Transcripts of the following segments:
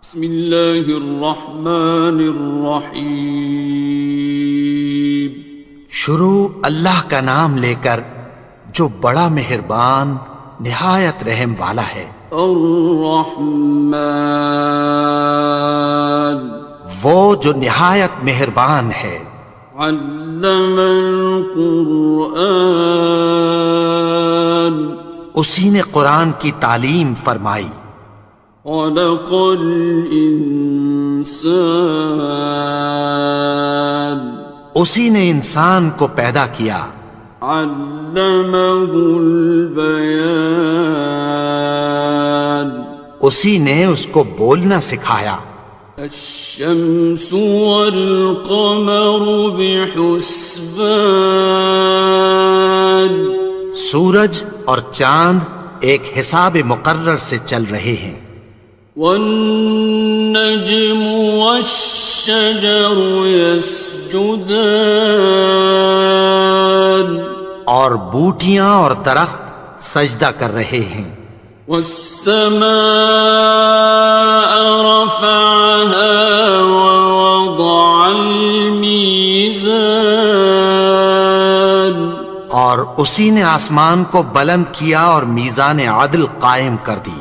بسم اللہ الرحمن الرحیم۔ شروع اللہ کا نام لے کر جو بڑا مہربان نہایت رحم والا ہے۔ الرحمن، وہ جو نہایت مہربان ہے۔ علم القرآن، اسی نے قرآن کی تعلیم فرمائی۔ خلق الانسان، اسی نے انسان کو پیدا کیا۔ علمہ البیان، اسی نے اس کو بولنا سکھایا۔ الشمس والقمر بحسبان، سورج اور چاند ایک حساب مقرر سے چل رہے ہیں۔ والنجم والشجر يسجدان، اور بوٹیاں اور درخت سجدہ کر رہے ہیں۔ والسماء رفعها ووضع الميزان، اور اسی نے آسمان کو بلند کیا اور میزان عدل قائم کر دی۔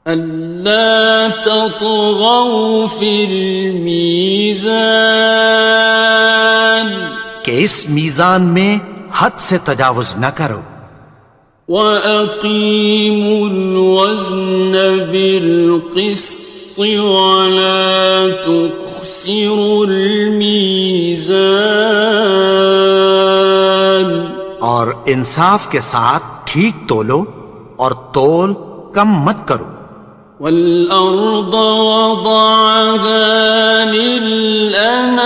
ألا تطغوا في الميزان، کہ اس میزان میں حد سے تجاوز نہ کرو۔ وَأَقِيمُوا الْوَزْنَ بِالْقِسْطِ وَلَا تُخْسِرُوا الْمِيزَانَ، اور انصاف کے ساتھ ٹھیک تولو اور تول کم مت کرو۔ وَالْأَرْضَ وَضَعَهَا لِلْأَنَامِ،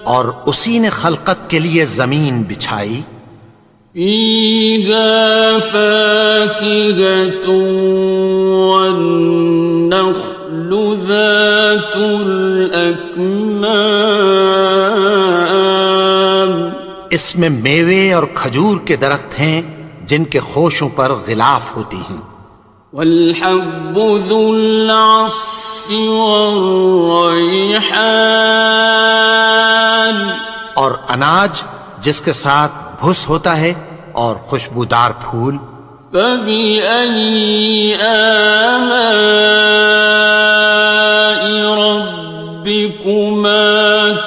اور اسی نے خلقت کے لیے زمین بچھائی۔ فِيهَا فَاكِهَةٌ وَالنَّخْلُ ذَاتُ الْأَكْمَامِ، اس میں میوے اور کھجور کے درخت ہیں جن کے خوشوں پر غلاف ہوتی ہیں۔ وَالْحَبُّ ذُو الْعَصْفِ وَالرَّيْحَانِ، اور اناج جس کے ساتھ بھس ہوتا ہے اور خوشبودار پھول۔ فَبِأَيِّ آلَاءِ رَبِّكُمَا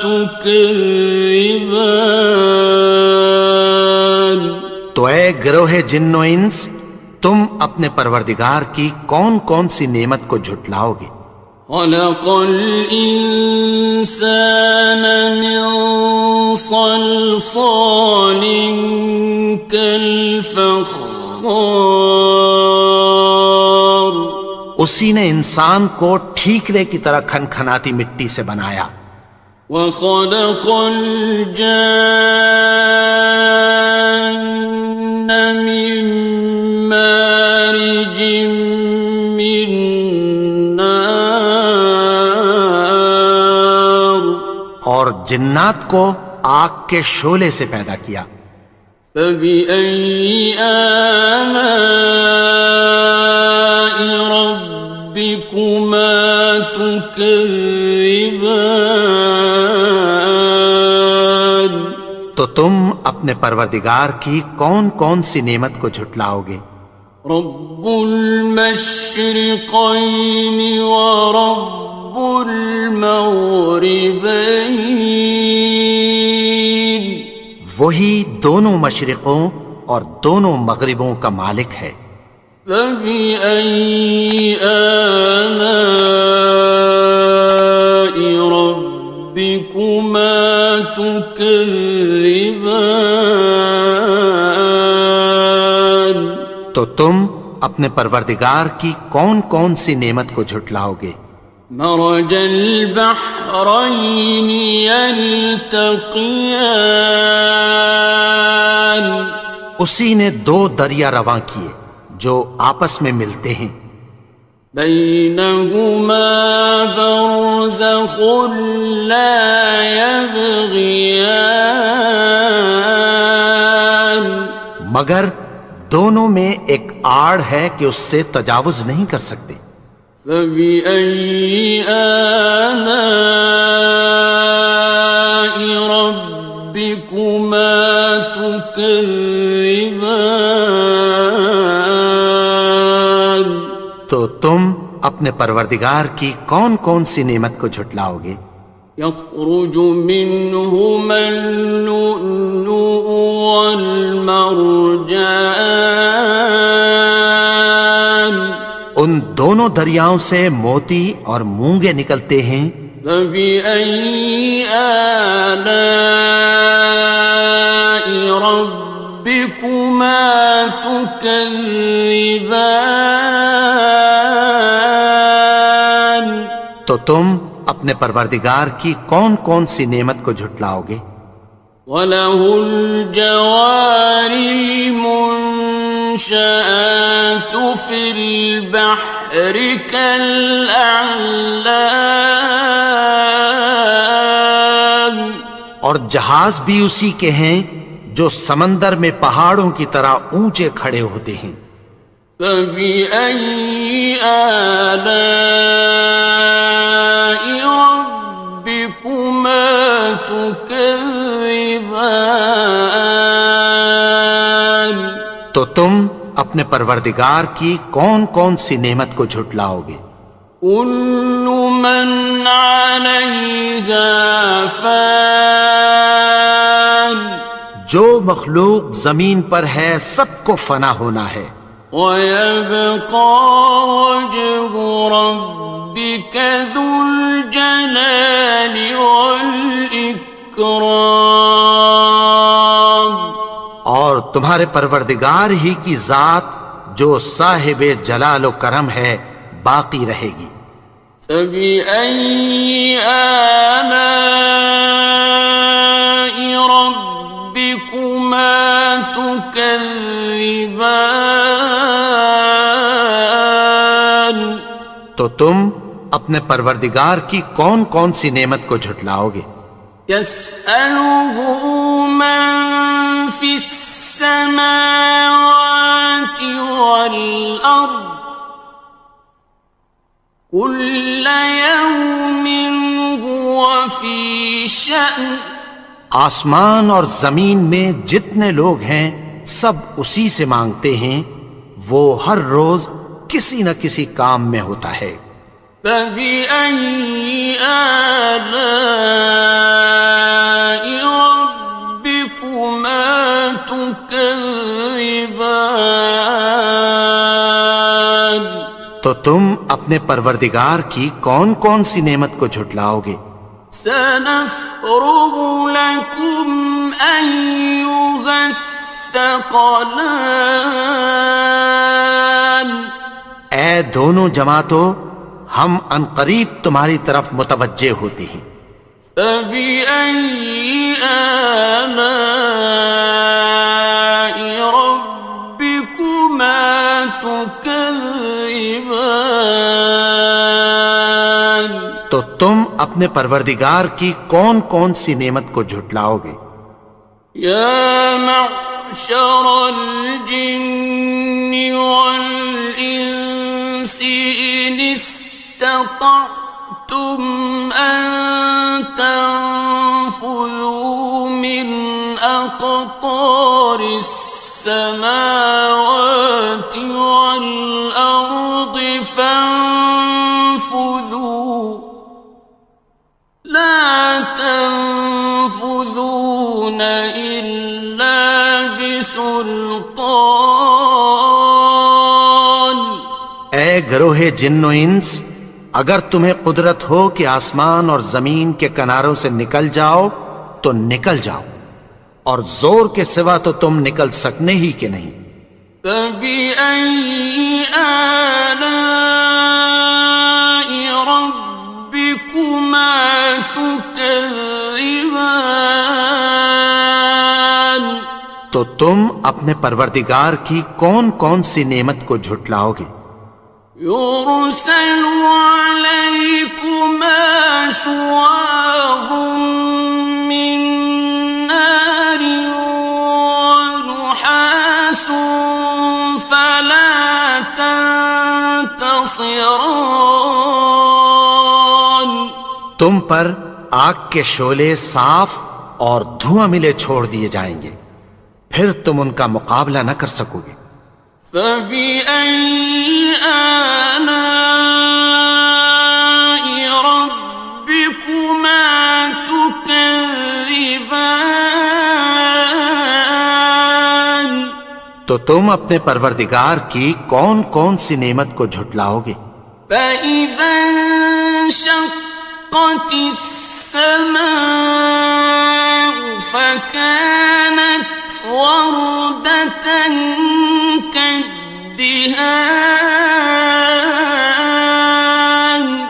تُكَذِّبَانِ، تو اے گروہ جن و انس، تم اپنے پروردگار کی کون کون سی نعمت کو جھٹلاؤ گے؟ خَلَقَ الْإِنسَانَ مِنْ صَلْصَالٍ كَالْفَخَّارِ، اسی نے انسان کو ٹھیکرے کی طرح کھنکھناتی مٹی سے بنایا۔ وَخَلَقَ الْجَانَّ مِن مَّارِجٍ مِّن نَّارٍ، اور جنات کو آگ کے شعلے سے پیدا کیا۔ فَبِأَيِّ آلَاءِ رَبِّكُمَا تُكَذِّبَانِ، تو تم اپنے پروردگار کی کون کون سی نعمت کو جھٹلاؤ گے؟ رب المشرقین ورب المغربین، وہی دونوں مشرقوں اور دونوں مغربوں کا مالک ہے۔ فَبِأَيِّ آلَاءِ رَبِّكُمَا تُكَذِّبَانِ، تو تم اپنے پروردگار کی کون کون سی نعمت کو جھٹلاؤ گے؟ مرج البحرین یلتقیان، اسی نے دو دریا رواں کیے جو آپس میں ملتے ہیں۔ بینہما برزخ لا یبغیان، مگر دونوں میں ایک آڑ ہے کہ اس سے تجاوز نہیں کر سکتے۔ فبأي آلاء ربكما تكذبان؟ تو تم اپنے پروردگار کی کون کون سی نعمت کو جھٹلاؤ گے؟ يخرج منهما اللؤلؤ والمرجان، ان دونوں دریاؤں سے موتی اور مونگے نکلتے ہیں۔ فبأي آلاء ربكما تكذبان؟ تو تم اپنے پروردگار کی کون کون سی نعمت کو جھٹلاؤ گے؟ وَلَهُ الْجَوَارِ الْمُنشَآتُ فِي الْبَحْرِ كَالْأَعْلَامِ، اور جہاز بھی اسی کے ہیں جو سمندر میں پہاڑوں کی طرح اونچے کھڑے ہوتے ہیں۔ فَبِأَيِّ آلَاءِ رَبِّكُمَا تُكَذِّبَانِ؟ تو تم اپنے پروردگار کی کون کون سی نعمت کو جھٹلاؤ گے؟ كُلُّ مَنْ عَلَيْهَا فَانٍ، جو مخلوق زمین پر ہے سب کو فنا ہونا ہے۔ وَيَبْقَى وَجْهُ رَبِّكَ ذُو الْجَلَالِ وَالْإِكْرَامِ، اور تمہارے پروردگار ہی کی ذات جو صاحب جلال و کرم ہے باقی رہے گی۔ فَبِأَيِّ آلَاءِ رَبِّكُمَا تُكَذِّبَانِ؟ تو تم اپنے پروردگار کی کون کون سی نعمت کو جھٹلاؤ گے؟ يَسْأَلُهُ مَن فِي السَّمَاوَاتِ وَالْأَرْضِ كُلَّ يَوْمٍ هُوَ فِي شَأْنٍ، آسمان اور زمین میں جتنے لوگ ہیں سب اسی سے مانگتے ہیں، وہ ہر روز کسی نہ کسی کام میں ہوتا ہے۔ فَبِأَيِّ آلَاءِ رَبِّكُمَا تُكَذِّبَانِ؟ تو تم اپنے پروردگار کی کون کون سی نعمت کو جھٹلاؤ گے؟ سَنَفْرُغُ لَكُمْ أَيُّهَ الثَّقَلَانِ، اے دونوں جماعتوں، ہم عنقریب تمہاری طرف متوجہ ہوتے ہیں۔ فَبِأَيِّ آلَاءِ رَبِّكُمَا تُكَذِّبَانِ؟ تو تم اپنے پروردگار کی کون کون سی نعمت کو جھٹلاؤ گے؟ يَا مَعْشَرَ الْجِنِّ وَالْإِنسِ إِنِ اسْتَطَعْتُمْ أَن تَنفُذُوا مِنْ أَقْطَارِ السَّمَاوَاتِ وَالْأَرْضِ فَانفُذُوا لَا تَنفُذُونَ إِلَّا بِسُلْطَانٍ۔ اے گروہ جن و انس، اگر تمہیں قدرت ہو کہ آسمان اور زمین کے کناروں سے نکل جاؤ تو نکل جاؤ، اور زور کے سوا تو تم نکل سکنے ہی کہ نہیں۔ فَبِأَيِّ آلَاءِ رَبِّكُمَا تُكَذِّبَانِ؟ تو تم اپنے پروردگار کی کون کون سی نعمت کو جھٹلاؤ گے؟ يُرْسَلُ عَلَيْكُمَا شُوَاظٌ مِّن نَّارٍ وَنُحَاسٌ خاصران. تم پر آگ کے شعلے صاف اور دھواں ملے چھوڑ دیے جائیں گے، پھر تم ان کا مقابلہ نہ کر سکو گے۔ فبأي آلاء ربكما تكذبان. تو تم اپنے پروردگار کی کون کون سی نعمت کو جھٹلاؤ گے؟ فإذا انشقت السماء فكانت وردة كالدهان.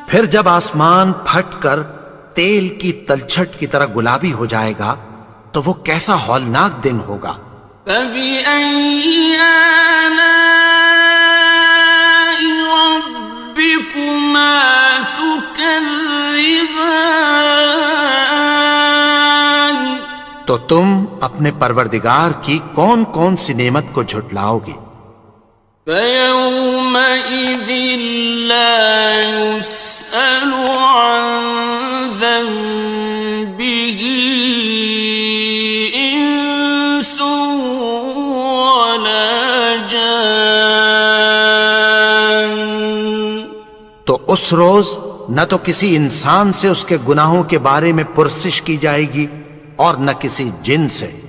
پھر جب آسمان پھٹ کر تیل کی تلچھٹ کی طرح گلابی ہو جائے گا تو وہ کیسا ہولناک دن ہوگا۔ فبأي آلاء ربكما تكذبان. تو تم اپنے پروردگار کی کون کون سی نعمت کو جھٹلاؤ گے؟ فيومئذ لا يسأل عن ذنبه إنس ولا جان. تو اس روز نہ تو کسی انسان سے اس کے گناہوں کے بارے میں پرسش کی جائے گی اور نہ کسی جن سے۔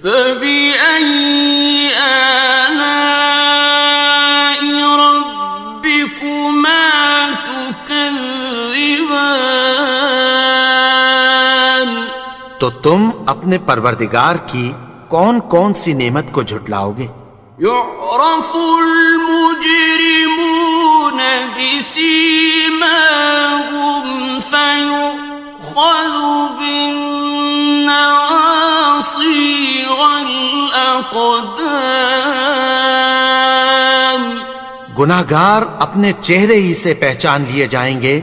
فبأي آلاء ربكما تكذبان. تو تم اپنے پروردگار کی کون کون سی نعمت کو جھٹلاؤ گے؟ يعرف المجرمون بسيماهم فيؤخذ بالنواصي والأقدام. گناہگار اپنے چہرے ہی سے پہچان لیے جائیں گے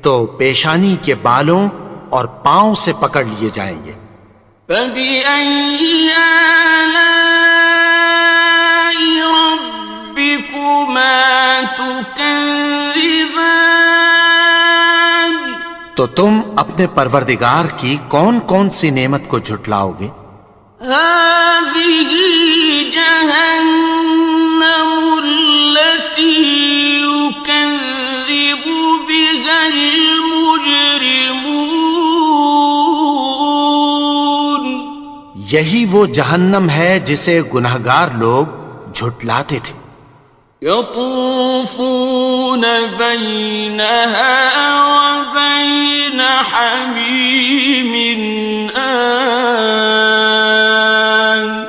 تو پیشانی کے بالوں اور پاؤں سے پکڑ لیے جائیں گے۔ فبأي آلاء ربكما تكذبان. تو تم اپنے پروردگار کی کون کون سی نعمت کو جھٹلاؤ گے؟ هذه جهنم التي يكذب بها المجرمون. یہی وہ جہنم ہے جسے گناہگار لوگ جھٹلاتے تھے۔ يطوفون بينها وبين حميم آن.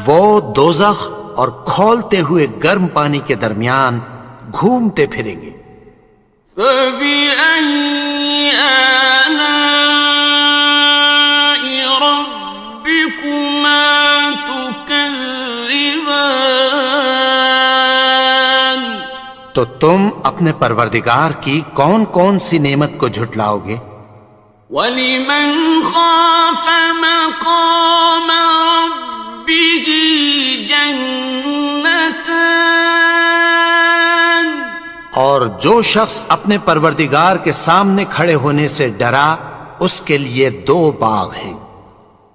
وہ دوزخ اور کھولتے ہوئے گرم پانی کے درمیان گھومتے پھریں گے۔ فبأي آلاء ربكما تكذبان. تو تم اپنے پروردگار کی کون کون سی نعمت کو جھٹلاؤ گے؟ وَلِمَنْ خَافَ مَقَامَ رَبِّهِ جَنَّتَانِ. اور جو شخص اپنے پروردگار کے سامنے کھڑے ہونے سے ڈرا اس کے لیے دو باغ ہیں۔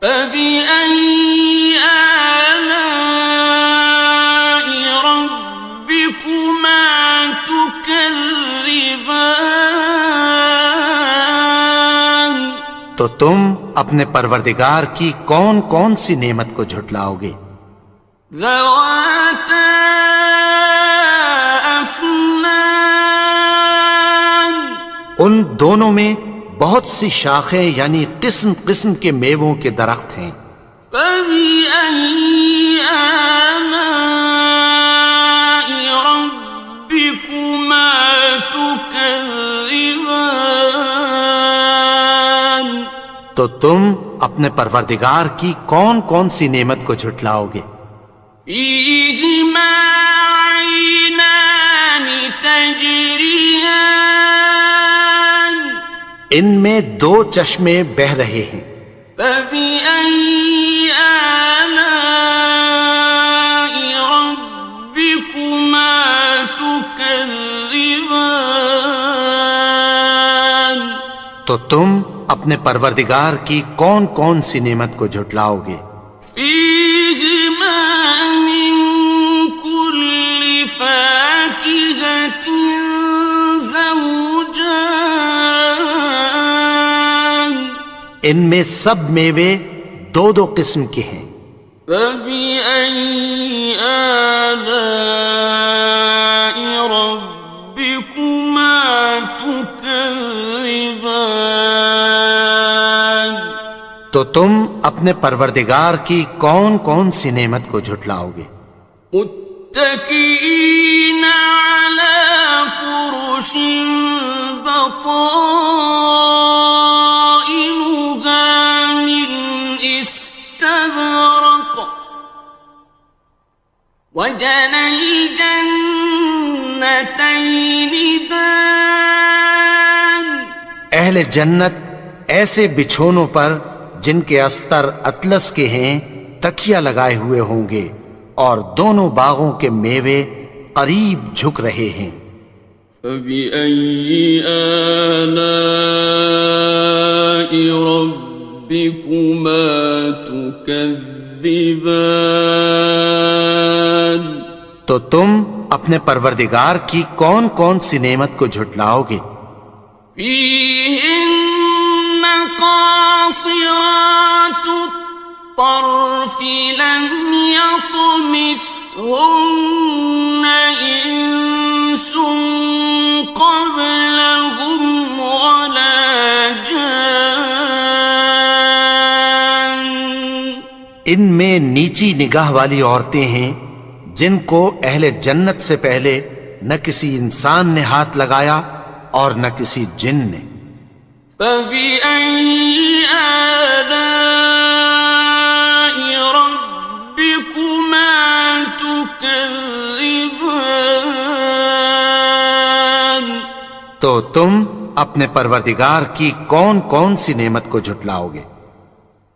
فَبِأَيِّ آلَاءِ رَبِّكُمَا تُكَذِّبَانِ. تو تم اپنے پروردگار کی کون کون سی نعمت کو جھٹلاؤ گے؟ ذَوَاتَا أَفْنَانٍ. ان دونوں میں بہت سی شاخیں یعنی قسم قسم کے میووں کے درخت ہیں۔ فَبِأَيِّ آلَاءِ رَبِّكُمَا تُكَذِّبَانِ. تو تم اپنے پروردگار کی کون کون سی نعمت کو جھٹلاؤ گے؟ فِيهِمَا عَيْنَانِ تَجْرِيَانِ. ان میں دو چشمے بہہ رہے ہیں۔ فَبِأَيِّ آلَاءِ رَبِّكُمَا تُكَذِّبَانِ. تكذبان تو تم اپنے پروردگار کی کون کون سی نعمت کو جھٹلاؤ گے؟ فيهما من كل فاكهة زوجان ان میں سب میوے دو دو قسم کے ہیں۔ فبأي آلاء ربكما تكذبان تو تم اپنے پروردگار کی کون کون سی نعمت کو جھٹلاؤ گے؟ متكئين على فرش بطائنها من استبرق وجنى الجنتين دان اہل جنت ایسے بچھونوں پر جن کے استر اطلس کے ہیں تکیہ لگائے ہوئے ہوں گے اور دونوں باغوں کے میوے قریب جھک رہے ہیں۔ فبأي آلاء ربكما تكذبان تو تم اپنے پروردگار کی کون کون سی نعمت کو جھٹلاؤ گے؟ فيهن قاصرات الطرف لم يطمثهن إنس قبلهم ولا جان ان میں نیچی نگاہ والی عورتیں ہیں جن کو اہل جنت سے پہلے نہ کسی انسان نے ہاتھ لگایا اور نہ کسی جن نے۔ فبأي آلاء ربكما تكذبان تو تم اپنے پروردگار کی کون کون سی نعمت کو جھٹلاؤ گے؟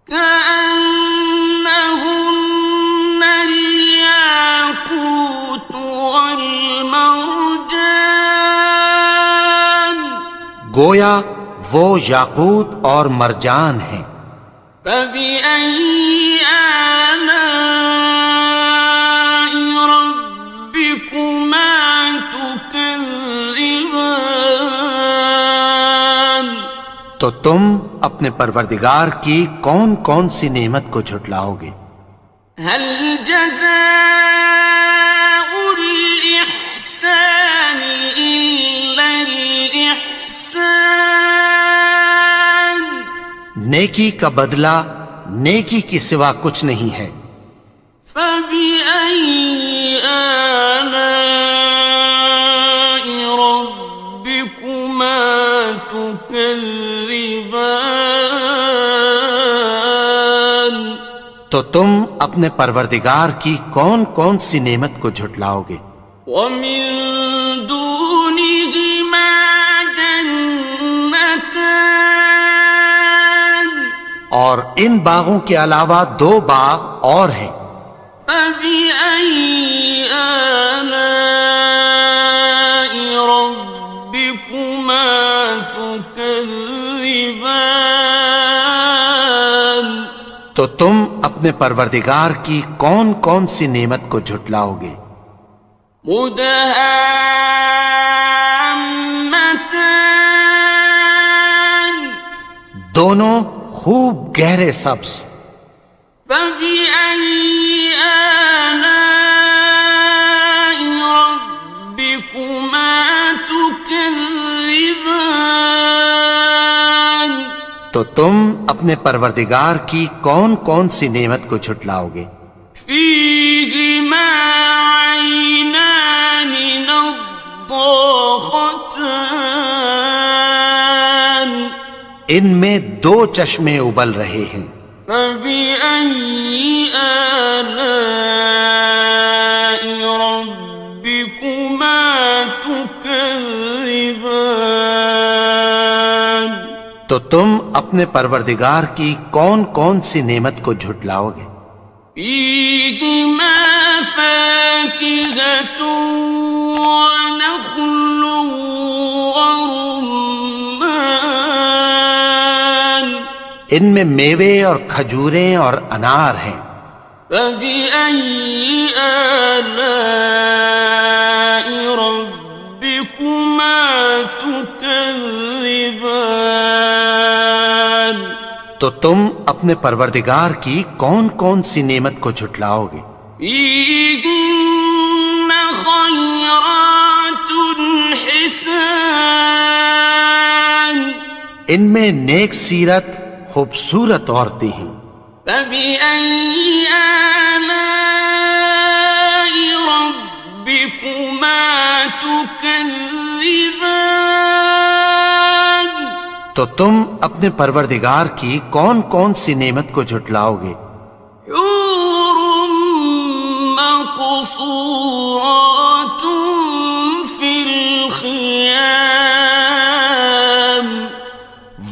كأنهن الياقوت والمرجان گویا وہ یاقوت اور مرجان ہیں۔ فبأي آلاء ربكما تكذبان تو تم اپنے پروردگار کی کون کون سی نعمت کو جھٹلاؤ گے؟ هل جزاء الإحسان إلا الإحسان نیکی کا بدلہ نیکی کی سوا کچھ نہیں ہے۔ فبأي آلاء ربكما تكذبان تو تم اپنے پروردگار کی کون کون سی نعمت کو جھٹلاؤ گے؟ ومن دونهما جنتان اور ان باغوں کے علاوہ دو باغ اور ہیں۔ فبأي آلاء ربكما تكذبان تو تم اپنے پروردگار کی کون کون سی نعمت کو جھٹلاؤ گے؟ مدهامتان دونوں خوب گہرے سبز۔ فبأي آلاء ربكما تكذبان تو تم اپنے پروردگار کی کون کون سی نعمت کو جھٹلاؤ گے؟ فيهما عينان نضاختان ان میں دو چشمے ابل رہے ہیں۔ فبأي آلاء ربكما تكذبان تو تم اپنے پروردگار کی کون کون سی نعمت کو جھٹلاؤ گے؟ فيهما فاكهة ونخل ورمان ان میں میوے اور کھجوریں اور انار ہیں. فبأي آلاء ربكما تكذبان تو تم اپنے پروردگار کی کون کون سی نعمت کو جھٹلاؤ گے؟ فيهن خيرات حسان ان میں نیک سیرت خوبصورت عورتیں ہیں. فبأي آلاء ربكما تكذبان تو تم اپنے پروردگار کی کون کون سی نعمت کو جھٹلاؤ گے؟ حور مقصورات في الخيام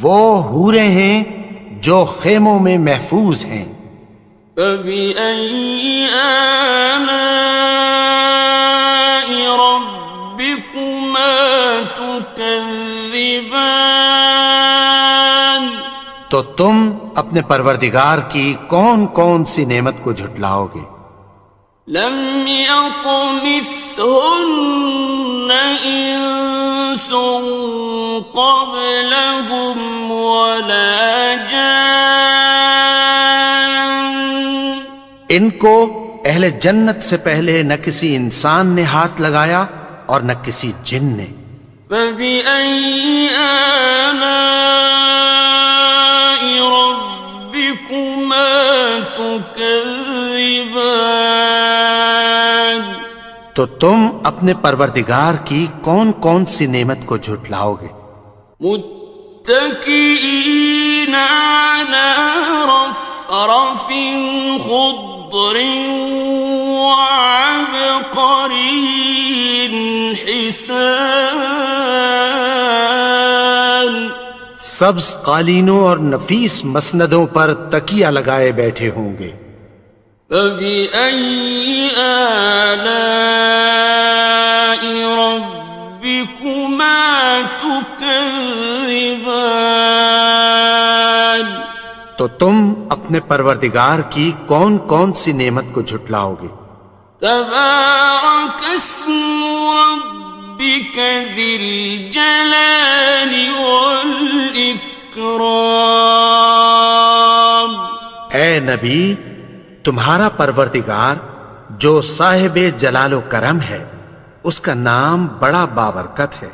وہ حوریں ہیں جو خیموں میں محفوظ ہیں. فبأي آلاء ربكما تكذبان تو تم اپنے پروردگار کی کون کون سی نعمت کو جھٹلاؤ گے؟ لم يطمثهن إنس قبلهم ولا جان ان کو اہل جنت سے پہلے نہ کسی انسان نے ہاتھ لگایا اور نہ کسی جن نے. فبأي آلاء ربكما تكذبان تو تم اپنے پروردگار کی کون کون سی نعمت کو جھٹلاؤ گے؟ متكئين على رفرف خضر وعبقري حسان سبز قالینوں اور نفیس مسندوں پر تکیہ لگائے بیٹھے ہوں گے. فبأي آلاء ربكما تكذبان تو تم اپنے پروردگار کی کون کون سی نعمت کو جھٹلاؤ گے؟ تبارك اسم ربك ذي الجلال والإكرام اے نبی، تمہارا پروردگار جو صاحب جلال و کرم ہے، اس کا نام بڑا بابرکت ہے.